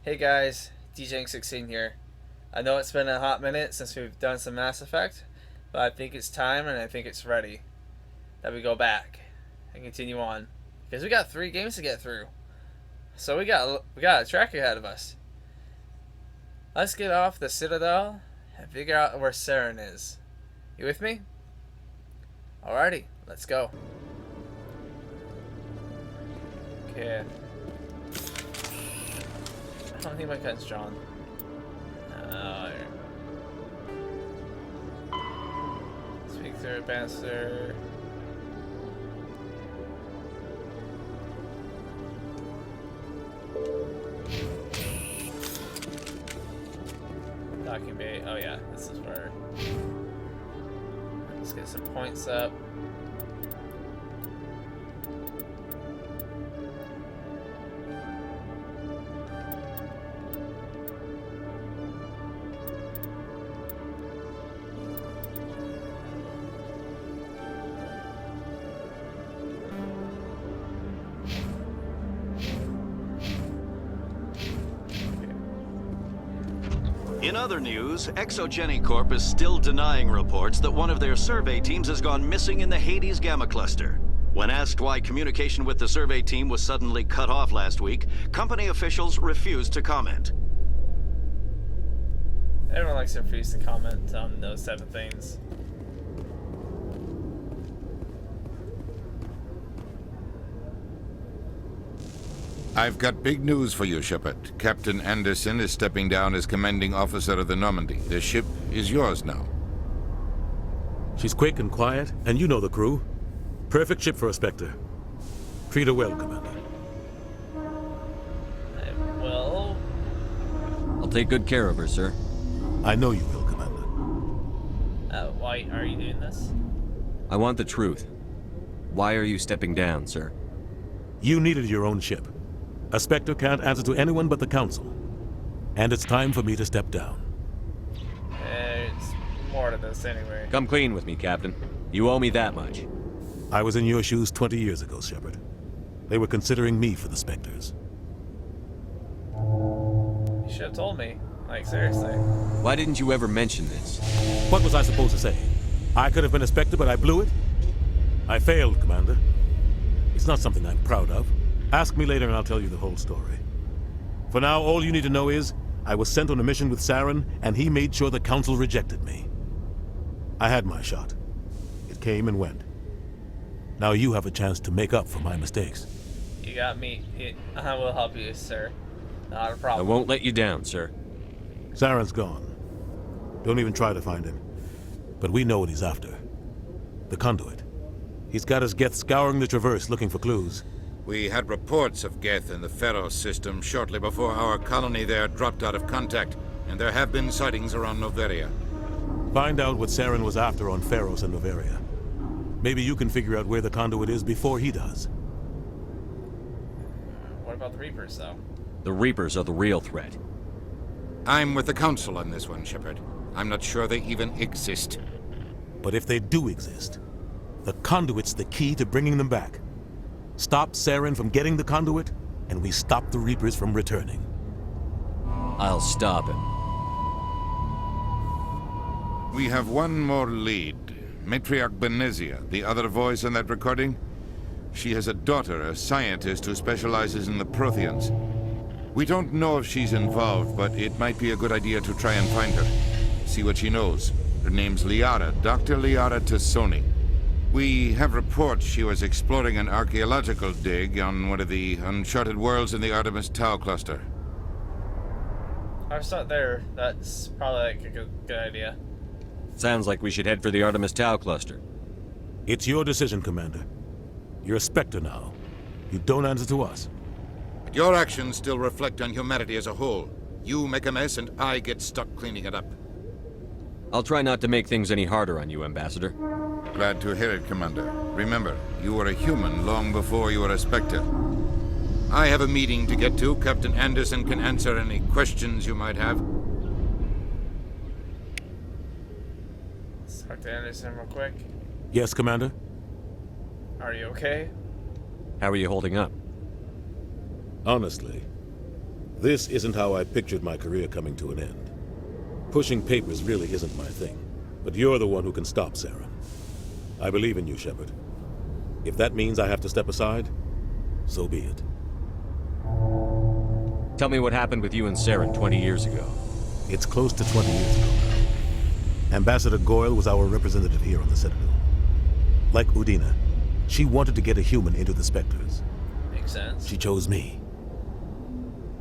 Hey guys, DJing16 here. I know it's been a hot minute since we've done some Mass Effect, but I think it's time and I think it's ready that we go back and continue on. Because we got 3 games to get through. So we got a track ahead of us. Let's get off the Citadel and figure out where Saren is. You with me? Alrighty, let's go. Okay. I don't think my gun's drawn. Speak through Bannister. Docking bay. Oh yeah, this is where. Let's get some points up. In other news, Exogeny Corp is still denying reports that one of their survey teams has gone missing in the Hades Gamma Cluster. When asked why communication with the survey team was suddenly cut off last week, company officials refused to comment. Everyone likes to refuse to comment on those type of things. I've got big news for you, Shepard. Captain Anderson is stepping down as commanding officer of the Normandy. The ship is yours now. She's quick and quiet, and you know the crew. Perfect ship for a Spectre. Treat her well, Commander. I will. I'll take good care of her, sir. I know you will, Commander. Why are you doing this? I want the truth. Why are you stepping down, sir? You needed your own ship. A Spectre can't answer to anyone but the Council. And it's time for me to step down. It's more to this anyway. Come clean with me, Captain. You owe me that much. I was in your shoes 20 years ago, Shepard. They were considering me for the Spectres. You should have told me. Like, seriously. Why didn't you ever mention this? What was I supposed to say? I could have been a Spectre, but I blew it? I failed, Commander. It's not something I'm proud of. Ask me later and I'll tell you the whole story. For now, all you need to know is, I was sent on a mission with Saren, and he made sure the Council rejected me. I had my shot. It came and went. Now you have a chance to make up for my mistakes. You got me. I will help you, sir. Not a I problem. won't let you down, sir. Saren's gone. Don't even try to find him. But we know what he's after. The conduit. He's got his Geth scouring the Traverse looking for clues. We had reports of Geth in the Pharos system shortly before our colony there dropped out of contact, and there have been sightings around Noveria. Find out what Saren was after on Pharos and Noveria. Maybe you can figure out where the conduit is before he does. What about the Reapers, though? The Reapers are the real threat. I'm with the Council on this one, Shepard. I'm not sure they even exist. But if they do exist, the conduit's the key to bringing them back. Stop Saren from getting the conduit, and we stop the Reapers from returning. I'll stop him. We have one more lead. Matriarch Benezia, the other voice in that recording. She has a daughter, a scientist who specializes in the Protheans. We don't know if she's involved, but it might be a good idea to try and find her. See what she knows. Her name's Liara, Dr. Liara Tassoni. We have reports she was exploring an archaeological dig on one of the uncharted worlds in the Artemis Tau cluster. I'll start there. That's probably like a good idea. Sounds like we should head for the Artemis Tau cluster. It's your decision, Commander. You're a Spectre now. You don't answer to us. But your actions still reflect on humanity as a whole. You make a mess and I get stuck cleaning it up. I'll try not to make things any harder on you, Ambassador. Glad to hear it, Commander. Remember, you were a human long before you were a Spectre. I have a meeting to get to. Captain Anderson can answer any questions you might have. Let's talk to Anderson real quick. Yes, Commander? Are you okay? How are you holding up? Honestly, This isn't how I pictured my career coming to an end. Pushing papers really isn't my thing, but you're the one who can stop Saren. I believe in you, Shepard. If that means I have to step aside, so be it. Tell me what happened with you and Saren 20 years ago. It's close to 20 years ago now. Ambassador Goyle was our representative here on the Citadel. Like Udina, she wanted to get a human into the Spectres. Makes sense. She chose me.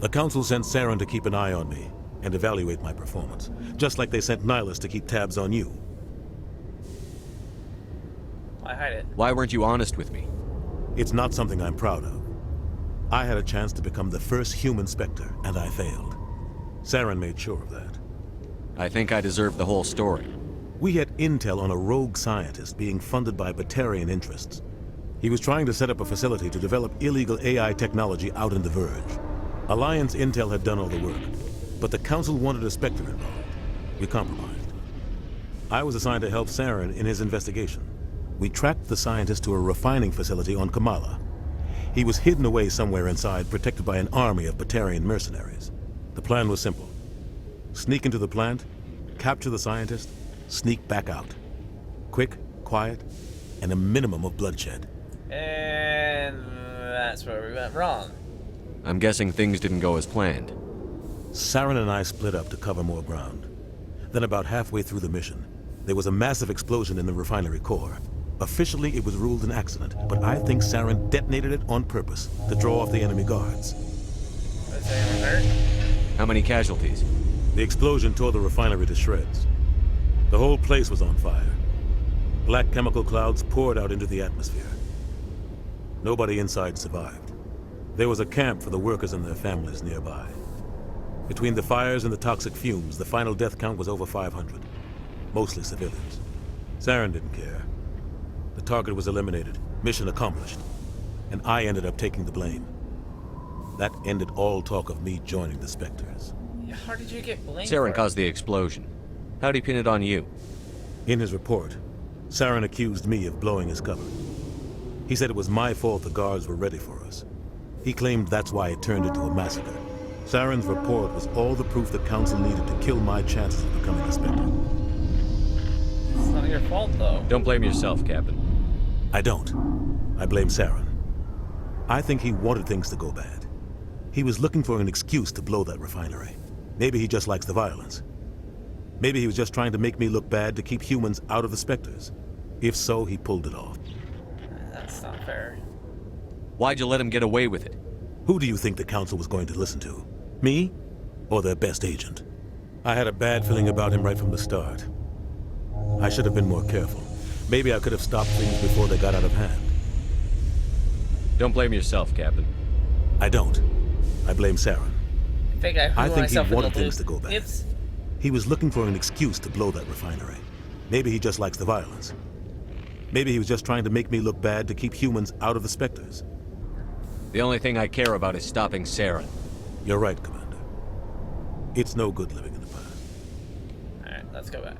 The Council sent Saren to keep an eye on me and evaluate my performance, just like they sent Nihilus to keep tabs on you. Why hide it? Why weren't you honest with me? It's not something I'm proud of. I had a chance to become the first human Spectre, and I failed. Saren made sure of that. I think I deserve the whole story. We had intel on a rogue scientist being funded by Batarian interests. He was trying to set up a facility to develop illegal AI technology out in the Verge. Alliance intel had done all the work, but the Council wanted a Spectre involved. We compromised. I was assigned to help Saren in his investigation. We tracked the scientist to a refining facility on Kamala. He was hidden away somewhere inside, protected by an army of Batarian mercenaries. The plan was simple. Sneak into the plant, capture the scientist, sneak back out. Quick, quiet, and a minimum of bloodshed. And that's where we went wrong. I'm guessing things didn't go as planned. Saren and I split up to cover more ground. Then about halfway through the mission, there was a massive explosion in the refinery core. Officially, it was ruled an accident, but I think Saren detonated it on purpose to draw off the enemy guards. Was anyone hurt? How many casualties? The explosion tore the refinery to shreds. The whole place was on fire. Black chemical clouds poured out into the atmosphere. Nobody inside survived. There was a camp for the workers and their families nearby. Between the fires and the toxic fumes, the final death count was over 500. Mostly civilians. Saren didn't care. The target was eliminated, mission accomplished, and I ended up taking the blame. That ended all talk of me joining the Spectres. How did you get blamed? Saren for it? caused the explosion. How'd he pin it on you? In his report, Saren accused me of blowing his cover. He said it was my fault the guards were ready for us. He claimed that's why it turned into a massacre. Saren's report was all the proof the Council needed to kill my chances of becoming a Spectre. It's not your fault, though. Don't blame yourself, Captain. I don't. I blame Saren. I think he wanted things to go bad. He was looking for an excuse to blow that refinery. Maybe he just likes the violence. Maybe he was just trying to make me look bad to keep humans out of the Spectres. If so, he pulled it off. That's not fair. Why'd you let him get away with it? Who do you think the Council was going to listen to? Me? Or their best agent? I had a bad feeling about him right from the start. I should have been more careful. Maybe I could have stopped things before they got out of hand. Don't blame yourself, Captain. I don't. I blame Saren. I think he myself in wanted the things to loop. go bad. Oops. He was looking for an excuse to blow that refinery. Maybe he just likes the violence. Maybe he was just trying to make me look bad to keep humans out of the Spectres. The only thing I care about is stopping Saren. You're right, Commander. It's no good living in the past. Alright, let's go back.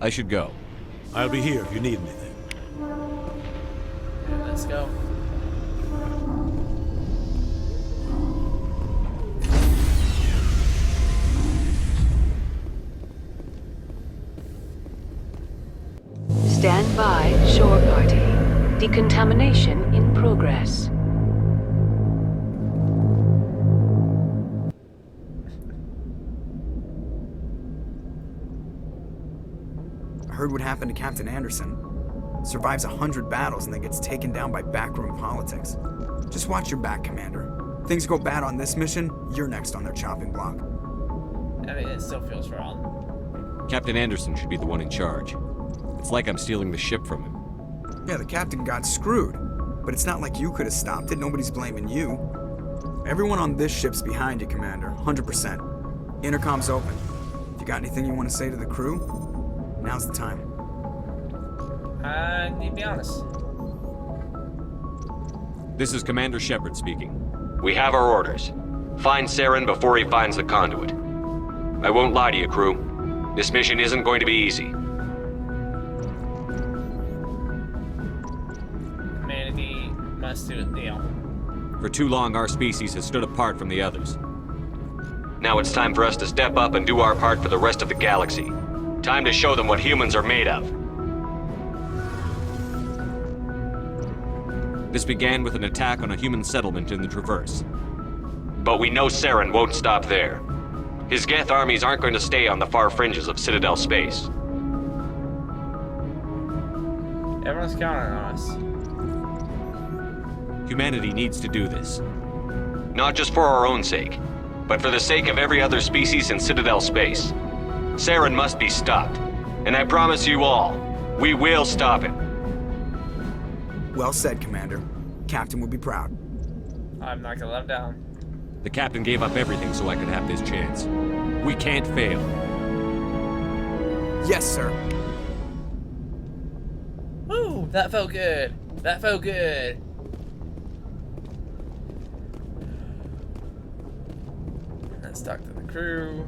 I should go. I'll be here if you need anything. Yeah, let's go. Stand by, shore party. Decontamination in progress. I heard what happened to Captain Anderson. Survives 100 battles and then gets taken down by backroom politics. Just watch your back, Commander. Things go bad on this mission, you're next on their chopping block. I mean, it still feels wrong. Captain Anderson should be the one in charge. It's like I'm stealing the ship from him. Yeah, the captain got screwed. But it's not like you could have stopped it. Nobody's blaming you. Everyone on this ship's behind you, Commander. 100%. Intercom's open. If you got anything you want to say to the crew, now's the time. I need to be honest. This is Commander Shepard speaking. We have our orders. Find Saren before he finds the conduit. I won't lie to you, crew. This mission isn't going to be easy. Humanity must do a deal. For too long, our species has stood apart from the others. Now it's time for us to step up and do our part for the rest of the galaxy. Time to show them what humans are made of. This began with an attack on a human settlement in the Traverse. But we know Saren won't stop there. His Geth armies aren't going to stay on the far fringes of Citadel space. Everyone's counting on us. Humanity needs to do this. Not just for our own sake, but for the sake of every other species in Citadel space. Saren must be stopped. And I promise you all, we will stop him. Well said, Commander. Captain would be proud. I'm not gonna let him down. The captain gave up everything so I could have this chance. We can't fail. Yes, sir. Woo! That felt good. That felt good. Let's talk to the crew.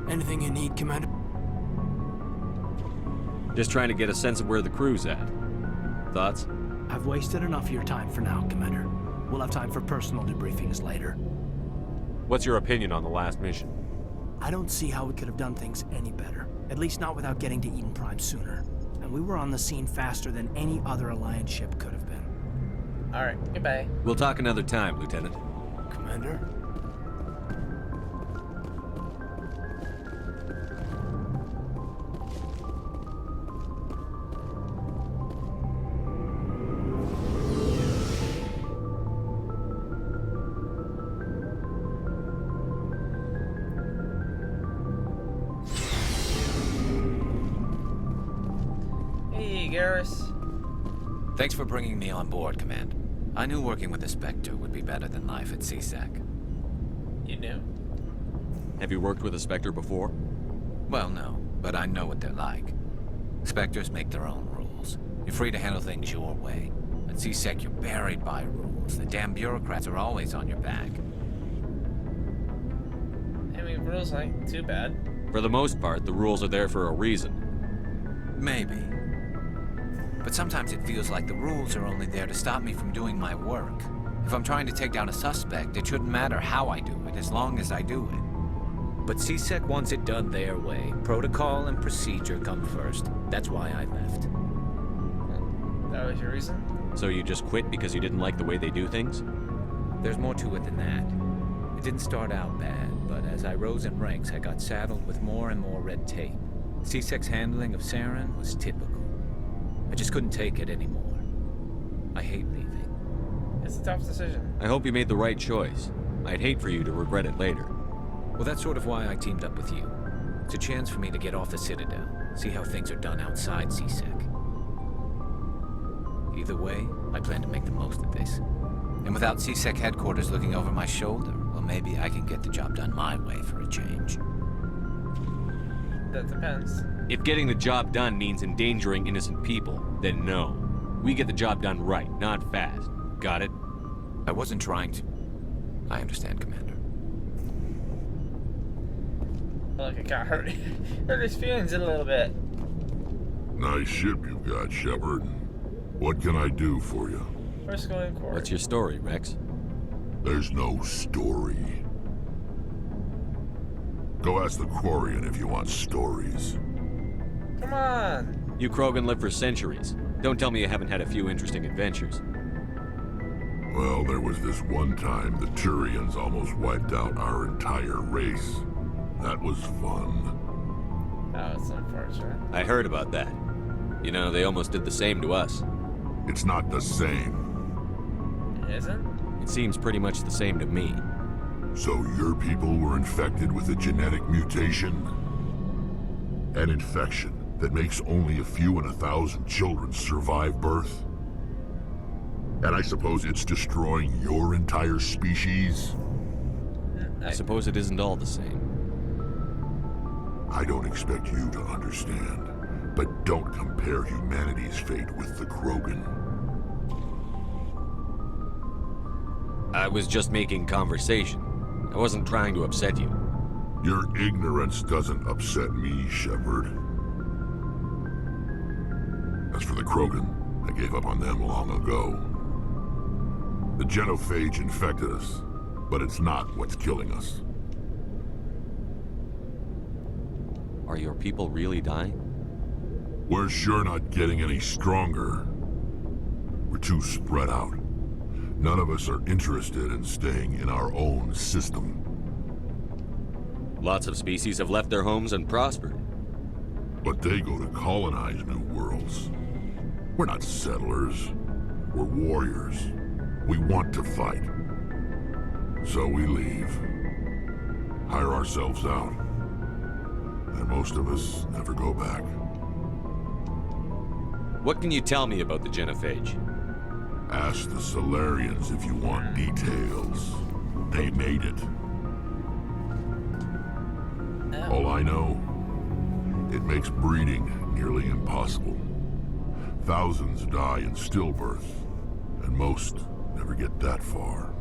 Anything you need, Commander? Just trying to get a sense of where the crew's at. Thoughts? I've wasted enough of your time for now, Commander. We'll have time for personal debriefings later. What's your opinion on the last mission? I don't see how we could have done things any better. At least not without getting to Eden Prime sooner. And we were on the scene faster than any other Alliance ship could have been. Alright, goodbye. We'll talk another time, Lieutenant. Commander? Hey, Garrus. Thanks for bringing me on board, Command. I knew working with a Spectre would be better than life at CSEC. You knew. Have you worked with a Spectre before? Well, no, but I know what they're like. Spectres make their own rules. You're free to handle things your way. At CSEC, you're buried by rules. The damn bureaucrats are always on your back. I mean, rules ain't too bad. For the most part, the rules are there for a reason. Maybe. But sometimes it feels like the rules are only there to stop me from doing my work. If I'm trying to take down a suspect, it shouldn't matter how I do it, as long as I do it. But CSEC wants it done their way. Protocol and procedure come first. That's why I left. That was your reason? So you just quit because you didn't like the way they do things? There's more to it than that. It didn't start out bad, but as I rose in ranks, I got saddled with more and more red tape. CSEC's handling of Saren was typical. I just couldn't take it anymore. I hate leaving. It's a tough decision. I hope you made the right choice. I'd hate for you to regret it later. Well, that's sort of why I teamed up with you. It's a chance for me to get off the Citadel, see how things are done outside CSEC. Either way, I plan to make the most of this. And without CSEC headquarters looking over my shoulder, well, maybe I can get the job done my way for a change. That depends. If getting the job done means endangering innocent people, then no. We get the job done right, not fast. Got it? I wasn't trying to. I understand, Commander. Like it got hurt. Hurt his feelings a little bit. Nice ship you got, Shepard. What can I do for you? First going court. What's your story, Rex? There's no story. Go ask the Quarian if you want stories. Come on. You Krogan live for centuries. Don't tell me you haven't had a few interesting adventures. Well, there was this one time the Turians almost wiped out our entire race. That was fun. Oh, it's unfortunate. I heard about that. You know, they almost did the same to us. It's not the same. It isn't? It seems pretty much the same to me. So your people were infected with a genetic mutation? An infection that makes only a few in 1,000 children survive birth? And I suppose it's destroying your entire species? I suppose it isn't all the same. I don't expect you to understand, But don't compare humanity's fate with the Krogan. I was just making conversation. I wasn't trying to upset you. Your ignorance doesn't upset me, Shepard. As for the Krogan, I gave up on them long ago. The genophage infected us, but it's not what's killing us. Are your people really dying? We're sure not getting any stronger. We're too spread out. None of us are interested in staying in our own system. Lots of species have left their homes and prospered. But they go to colonize new worlds. We're not settlers. We're warriors. We want to fight. So we leave. Hire ourselves out. And most of us never go back. What can you tell me about the genophage? Ask the Solarians if you want details. They made it. All I know, it makes breeding nearly impossible. Thousands die in stillbirth, and most never get that far.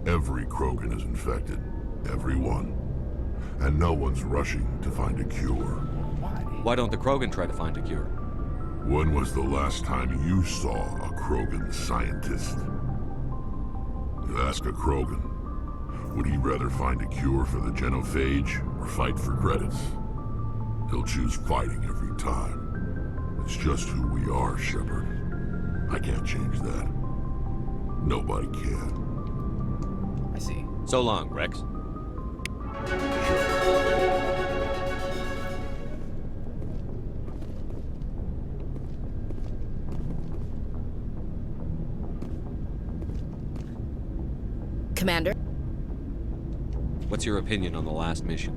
Every Krogan is infected. Every one. And no one's rushing to find a cure. Why don't the Krogan try to find a cure? When was the last time you saw a Krogan scientist? You ask a Krogan, would he rather find a cure for the genophage or fight for credits? He'll choose fighting every time. It's just who we are, Shepard. I can't change that. Nobody can. I see. So long, Rex. Commander? What's your opinion on the last mission?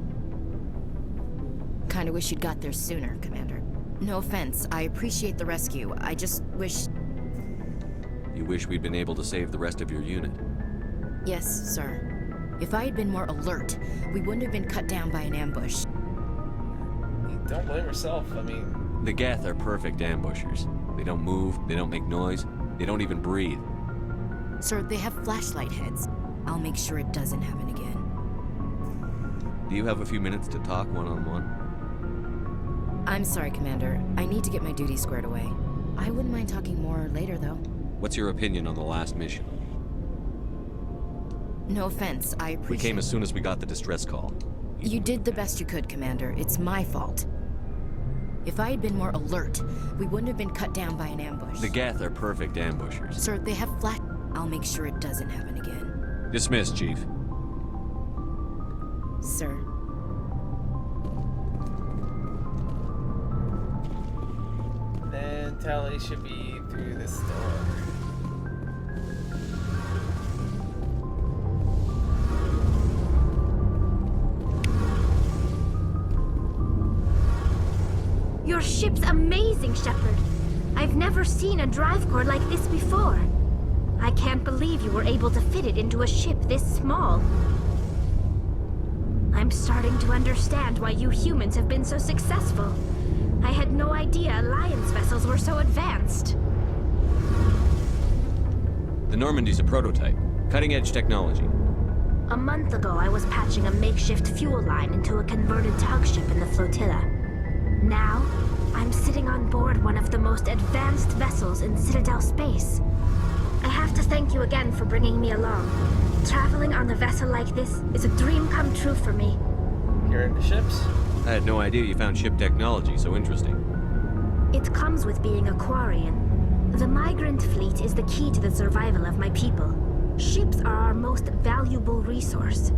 Kinda wish you'd got there sooner, Commander. No offense, I appreciate the rescue. I just wish... You wish we'd been able to save the rest of your unit? Yes, sir. If I had been more alert, we wouldn't have been cut down by an ambush. Don't blame yourself. I mean... The Geth are perfect ambushers. They don't move, they don't make noise, they don't even breathe. Sir, they have flashlight heads. I'll make sure it doesn't happen again. Do you have a few minutes to talk one-on-one? I'm sorry, Commander. I need to get my duties squared away. I wouldn't mind talking more later, though. What's your opinion on the last mission? No offense, I appreciate... We came as soon as we got the distress call. You did the best you could, Commander. It's my fault. If I had been more alert, we wouldn't have been cut down by an ambush. The Geth are perfect ambushers. Sir, they have flash... I'll make sure it doesn't happen again. Dismissed, Chief. Sir. Then Tally should be through this door. Your ship's amazing, Shepard. I've never seen a drive core like this before. I can't believe you were able to fit it into a ship this small. I'm starting to understand why you humans have been so successful. I had no idea Alliance vessels were so advanced. The Normandy's a prototype. Cutting-edge technology. A month ago, I was patching a makeshift fuel line into a converted tug ship in the flotilla. Now, I'm sitting on board one of the most advanced vessels in Citadel space. I have to thank you again for bringing me along. Traveling on a vessel like this is a dream come true for me. You're into ships? I had no idea you found ship technology so interesting. It comes with being a Quarian. The migrant fleet is the key to the survival of my people. Ships are our most valuable resource.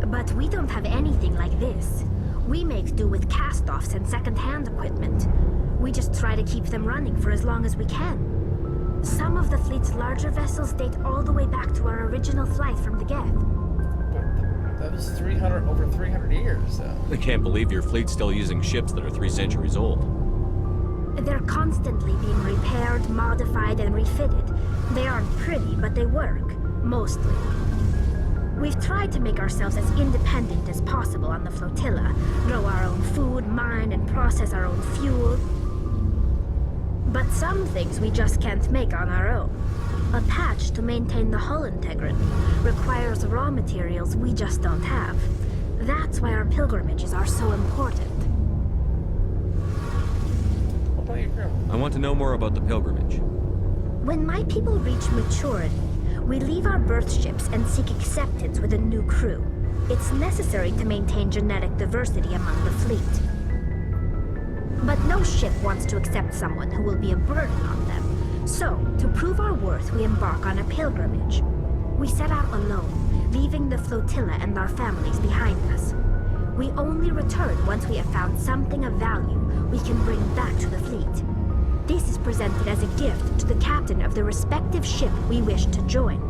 But we don't have anything like this. We make do with cast-offs and second-hand equipment. We just try to keep them running for as long as we can. Some of the fleet's larger vessels date all the way back to our original flight from the Geth. But that was over 300 years, though. I can't believe your fleet's still using ships that are 3 centuries old. They're constantly being repaired, modified, and refitted. They aren't pretty, but they work. Mostly. We've tried to make ourselves as independent as possible on the flotilla, grow our own food, mine, and process our own fuel. But some things we just can't make on our own. A patch to maintain the hull integrity requires raw materials we just don't have. That's why our pilgrimages are so important. What about your crew? I want to know more about the pilgrimage. When my people reach maturity, we leave our birth ships and seek acceptance with a new crew. It's necessary to maintain genetic diversity among the fleet. But no ship wants to accept someone who will be a burden on them. So, to prove our worth, we embark on a pilgrimage. We set out alone, leaving the flotilla and our families behind us. We only return once we have found something of value we can bring back to the fleet. This is presented as a gift to the captain of the respective ship we wish to join.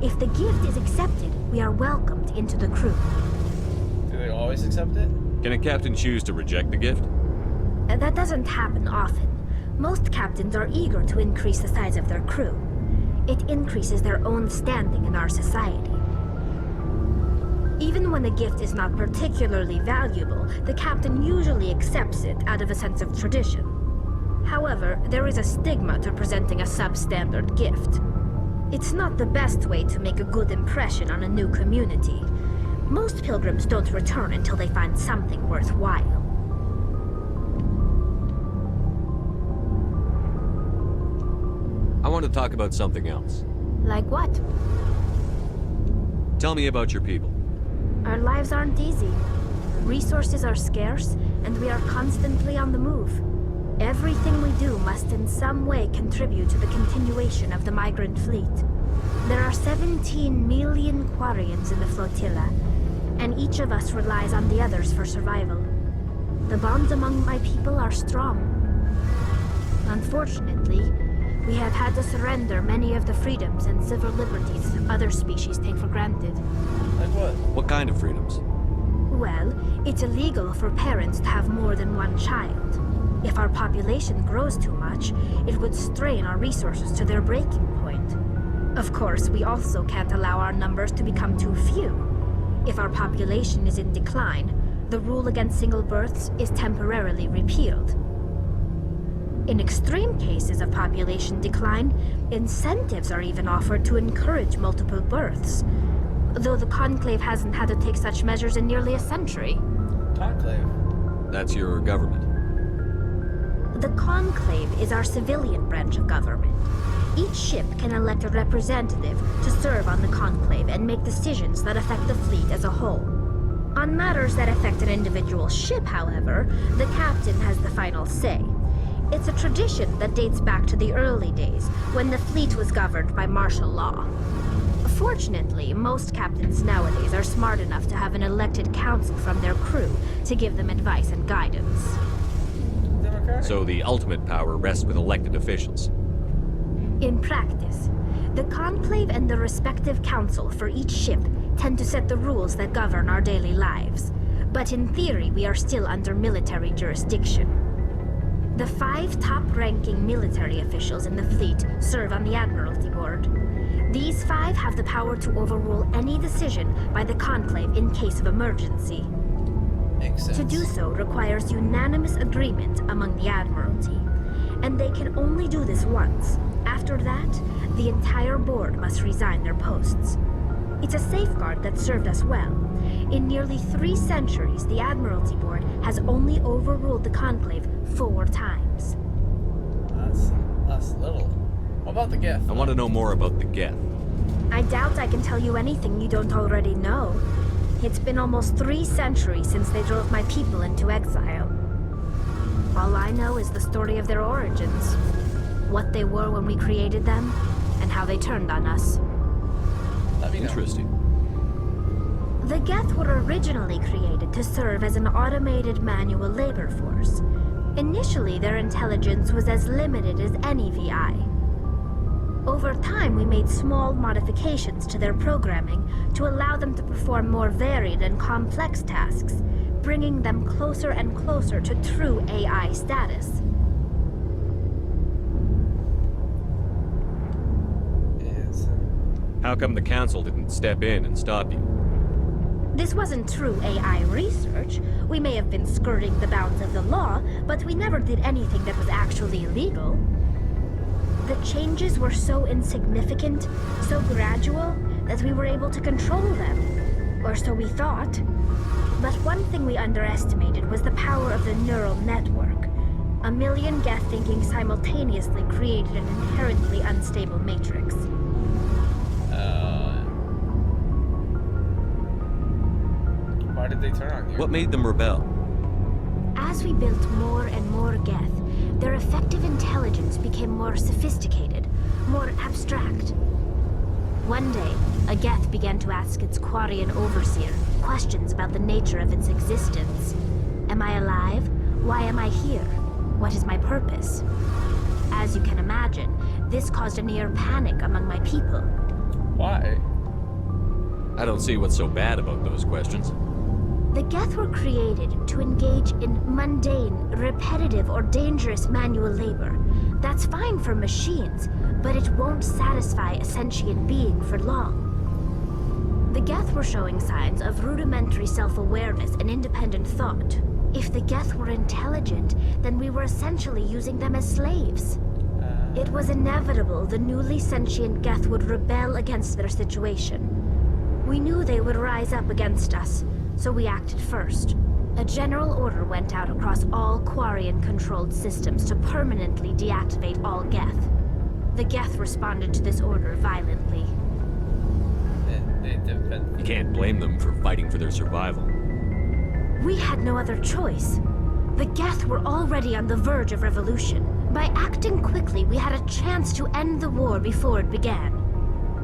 If the gift is accepted, we are welcomed into the crew. Do they always accept it? Can a captain choose to reject the gift? That doesn't happen often. Most captains are eager to increase the size of their crew. It increases their own standing in our society. Even when a gift is not particularly valuable, the captain usually accepts it out of a sense of tradition. However, there is a stigma to presenting a substandard gift. It's not the best way to make a good impression on a new community. Most pilgrims don't return until they find something worthwhile. I want to talk about something else. Like what? Tell me about your people. Our lives aren't easy. Resources are scarce, and we are constantly on the move. Everything we do must in some way contribute to the continuation of the migrant fleet. There are 17 million Quarians in the flotilla, and each of us relies on the others for survival. The bonds among my people are strong. Unfortunately, we have had to surrender many of the freedoms and civil liberties other species take for granted. Like what? What kind of freedoms? Well, it's illegal for parents to have more than one child. If our population grows too much, it would strain our resources to their breaking point. Of course, we also can't allow our numbers to become too few. If our population is in decline, the rule against single births is temporarily repealed. In extreme cases of population decline, incentives are even offered to encourage multiple births, though the Conclave hasn't had to take such measures in nearly a century. Conclave? That's your government. The Conclave is our civilian branch of government. Each ship can elect a representative to serve on the Conclave and make decisions that affect the fleet as a whole. On matters that affect an individual ship, however, the captain has the final say. It's a tradition that dates back to the early days, when the fleet was governed by martial law. Fortunately, most captains nowadays are smart enough to have an elected council from their crew to give them advice and guidance. Democratic? So the ultimate power rests with elected officials. In practice, the Conclave and the respective council for each ship tend to set the rules that govern our daily lives. But in theory, we are still under military jurisdiction. The 5 top-ranking military officials in the fleet serve on the Admiralty Board. These 5 have the power to overrule any decision by the Conclave in case of emergency. Makes sense. To do so requires unanimous agreement among the Admiralty, and they can only do this once. After that, the entire board must resign their posts. It's a safeguard that served us well. In nearly 3 centuries, the Admiralty Board has only overruled the Conclave 4 times. That's little. What about the gift? I want to know more about the Geth. I doubt I can tell you anything you don't already know. It's been almost 3 centuries since they drove my people into exile. All I know is the story of their origins. What they were when we created them, and how they turned on us. Let me know. Interesting. The Geth were originally created to serve as an automated manual labor force. Initially, their intelligence was as limited as any VI. Over time, we made small modifications to their programming to allow them to perform more varied and complex tasks, bringing them closer and closer to true AI status. How come the Council didn't step in and stop you? This wasn't true AI research. We may have been skirting the bounds of the law, but we never did anything that was actually illegal. The changes were so insignificant, so gradual, that we were able to control them. Or so we thought. But one thing we underestimated was the power of the neural network. A million Geth thinking simultaneously created an inherently unstable matrix. Why did they turn on you? What made them rebel? As we built more and more Geth, their effective intelligence became more sophisticated, more abstract. One day, a Geth began to ask its Quarian overseer questions about the nature of its existence. Am I alive? Why am I here? What is my purpose? As you can imagine, this caused a near panic among my people. Why? I don't see what's so bad about those questions. The Geth were created to engage in mundane, repetitive, or dangerous manual labor. That's fine for machines, but it won't satisfy a sentient being for long. The Geth were showing signs of rudimentary self-awareness and independent thought. If the Geth were intelligent, then we were essentially using them as slaves. It was inevitable the newly sentient Geth would rebel against their situation. We knew they would rise up against us, so we acted first. A general order went out across all Quarian-controlled systems to permanently deactivate all Geth. The Geth responded to this order violently. You can't blame them for fighting for their survival. We had no other choice. The Geth were already on the verge of revolution. By acting quickly, we had a chance to end the war before it began.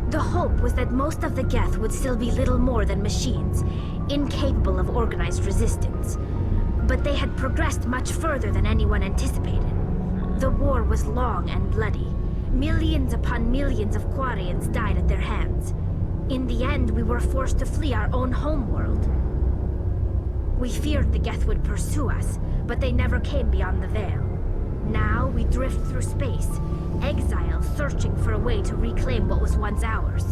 The hope was that most of the Geth would still be little more than machines, incapable of organized resistance. But they had progressed much further than anyone anticipated. The war was long and bloody. Millions upon millions of Quarians died at their hands. In the end, we were forced to flee our own homeworld. We feared the Geth would pursue us, but they never came beyond the Veil. Now we drift through space, exile searching for a way to reclaim what was once ours.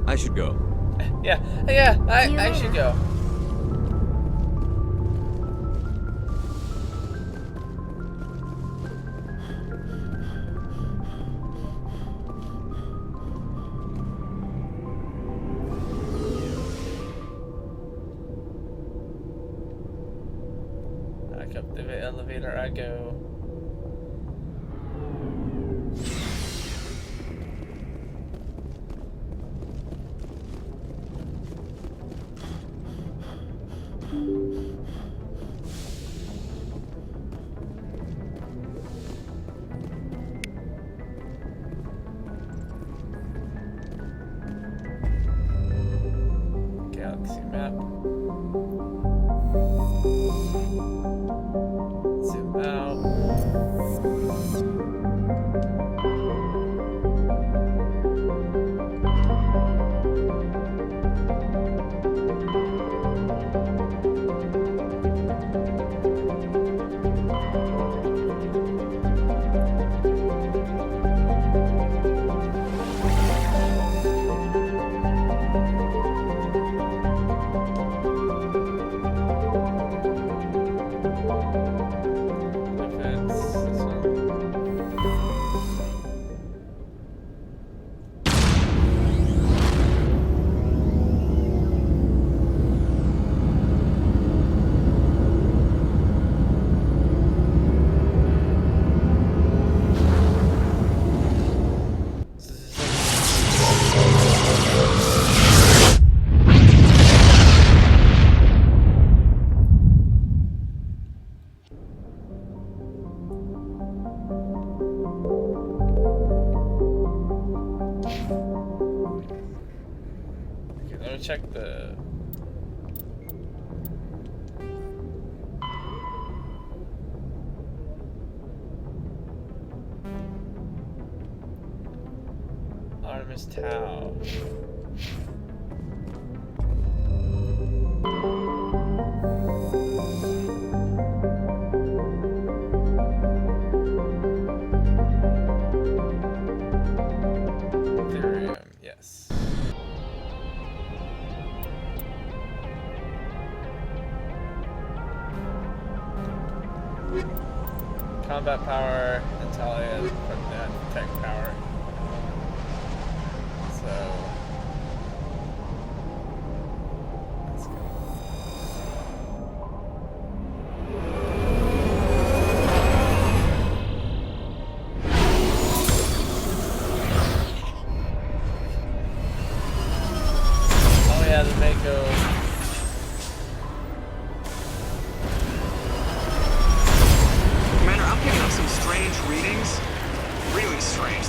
I should go. Yeah, I should go. Back up the elevator I go. Galaxy map. Zoom out. Let me check the... Artemis Tau. Combat power, Natalia, but not tech power. So let's go. Oh yeah, the mako.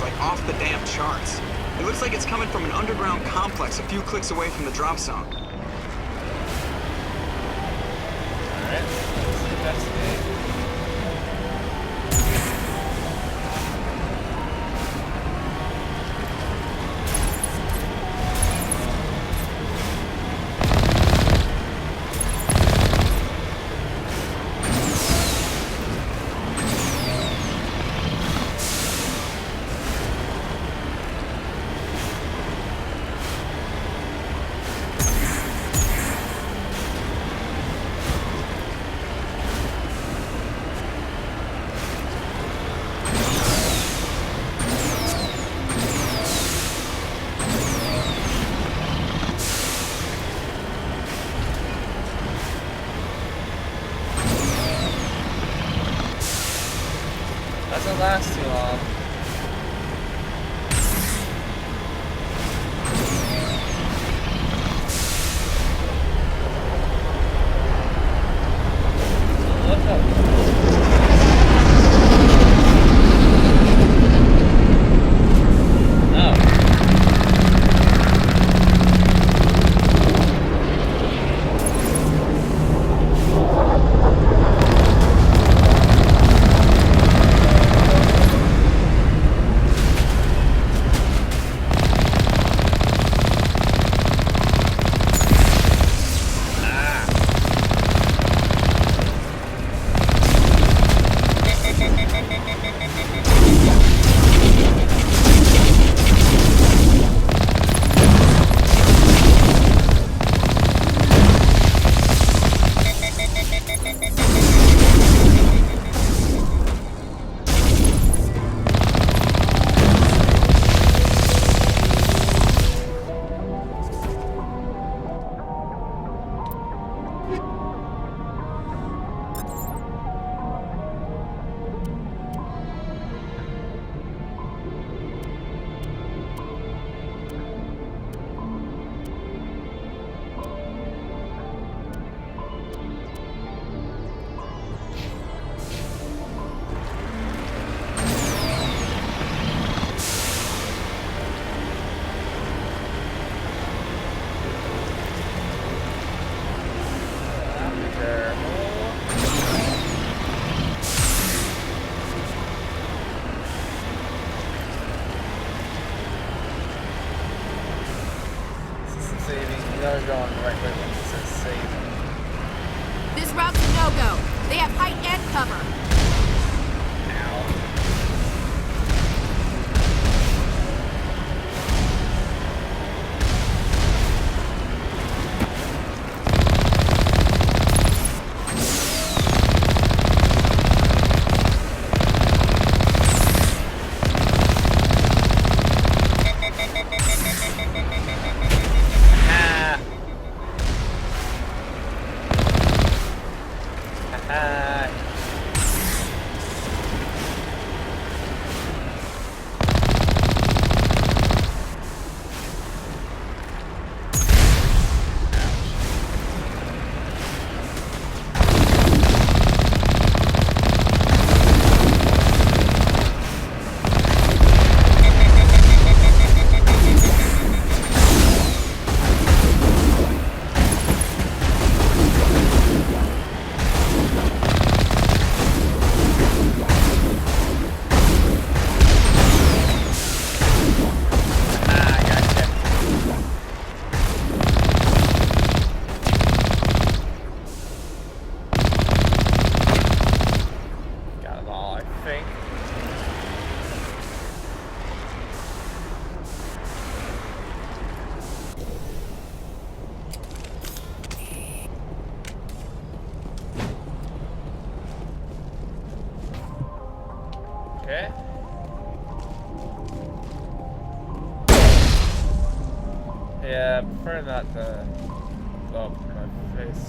Like off the damn charts. It looks like it's coming from an underground complex a few clicks away from the drop zone. Alright, let's investigate. Doesn't last too long. Look up. know we're going the right way when it says save. This route's a no-go. They have height and cover. Okay. Yeah, I prefer not to go up in my face.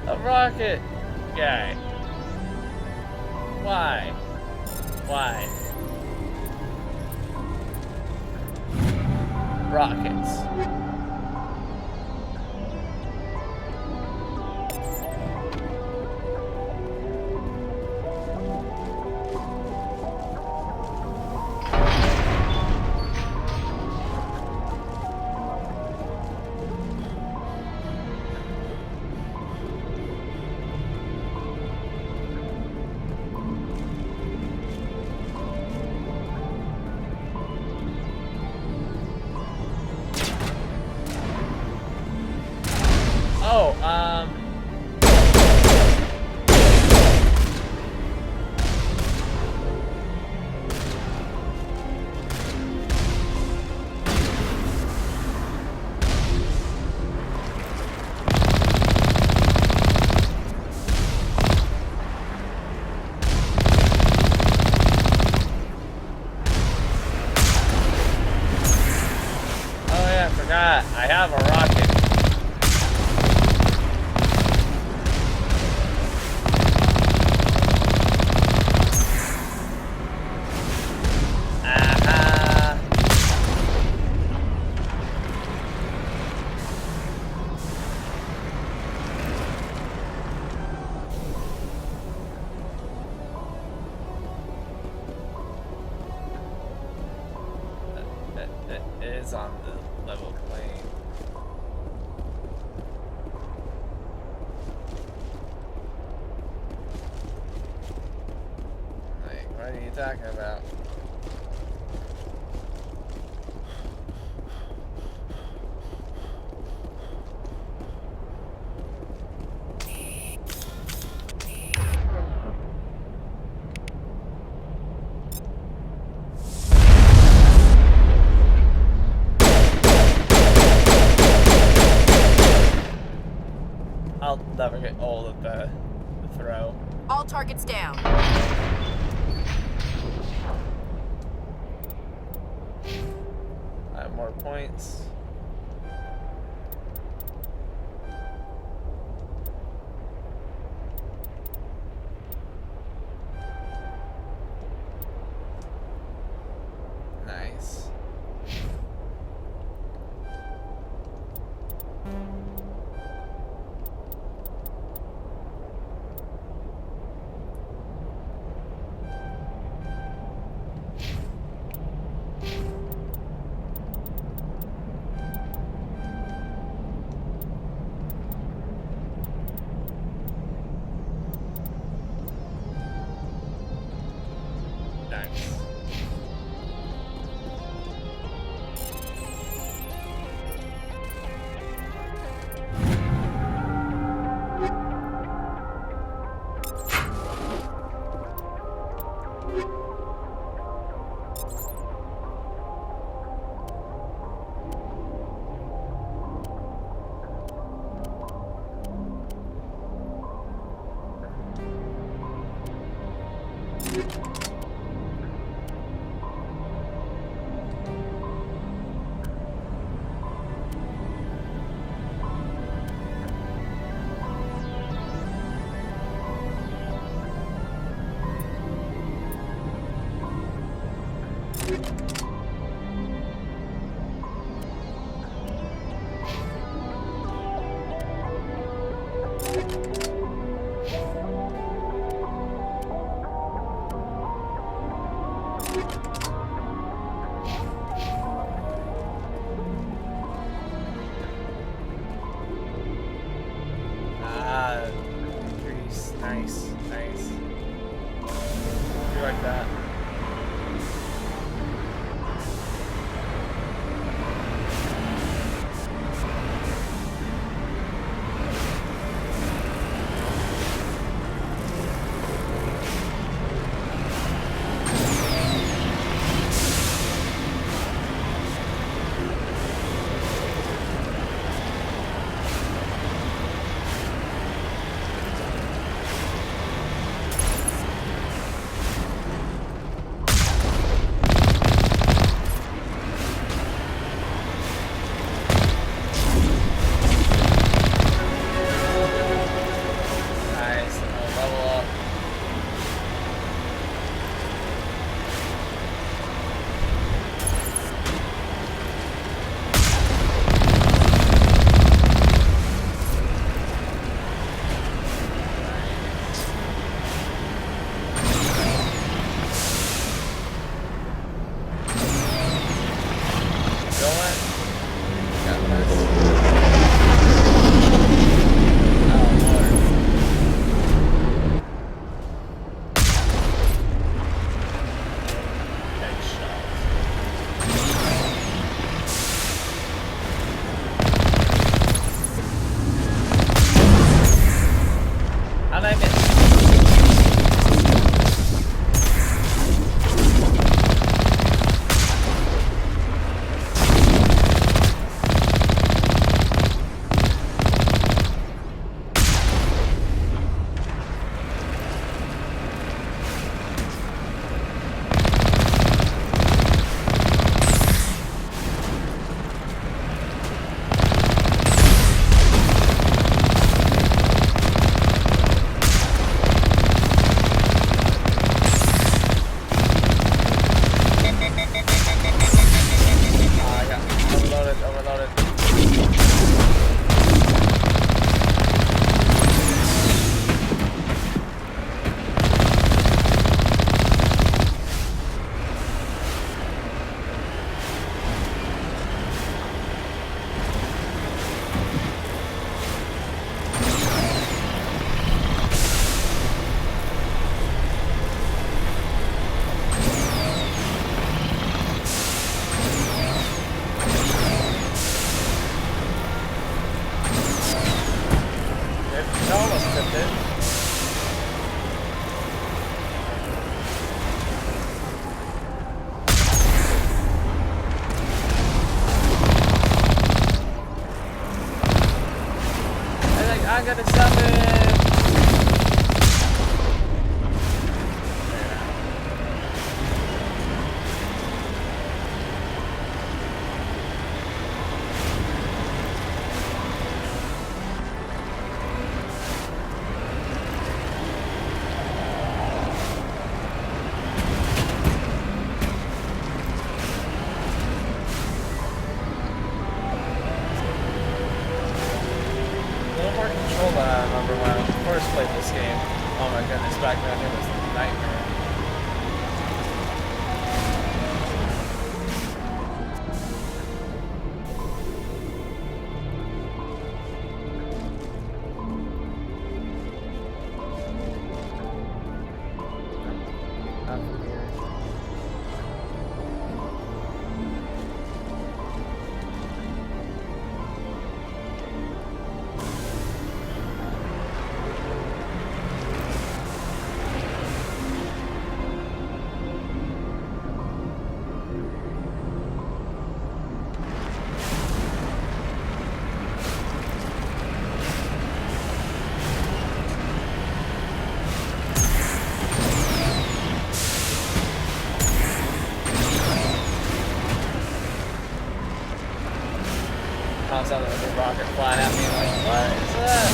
A rocket guy. Why? Why? Rockets. Oh, yeah, I forgot. I have a rocket. It is on the level plane. Like, what are you talking about? I'll never get old of the throw. All targets down. I have more points. Nice. Nice. Increase. Nice, nice. You like that? back down here was a nightmare. I saw the rocket flying at me, like, what is that?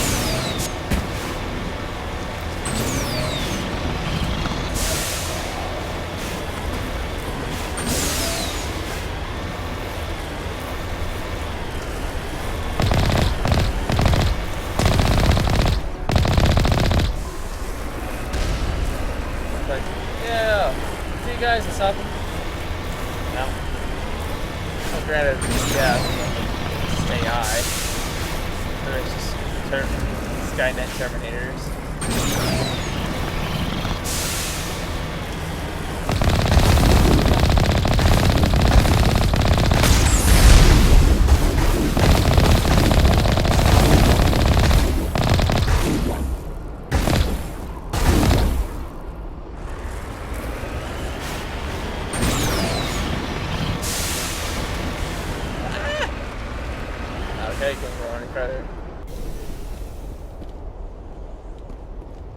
Like, yeah, see you guys, it's up. No. Oh, granted, yeah. AI. They're just Skynet Terminators. Okay, because we're on credit.